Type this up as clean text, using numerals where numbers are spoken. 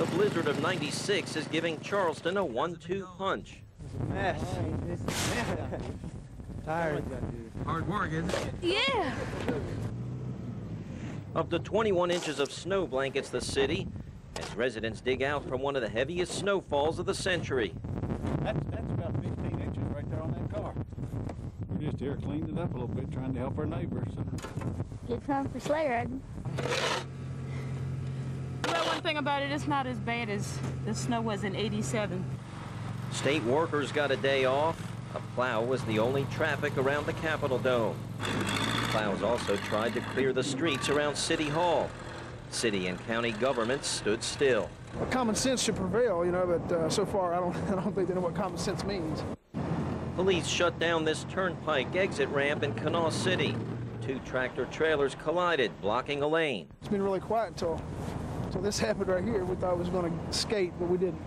The blizzard of '96 is giving Charleston a 1-2 punch. Mess. Tired. Hard work, isn't it? Yeah. Up to 21 inches of snow blankets the city as residents dig out from one of the heaviest snowfalls of the century. That's about 15 inches right there on that car. We're just here cleaning it up a little bit, trying to help our neighbors. Good time for sleigh riding. Well, one thing about it, it's not as bad as the snow was in '87. State workers got a day off. A plow was the only traffic around the Capitol Dome. Plows also tried to clear the streets around City Hall. City and county governments stood still. Well, common sense should prevail, you know, but so far I don't think they know what common sense means. Police shut down this turnpike exit ramp in Kanawha City. 2 tractor trailers collided, blocking a lane. It's been really quiet until this happened right here. We thought we was going to skate, but we didn't.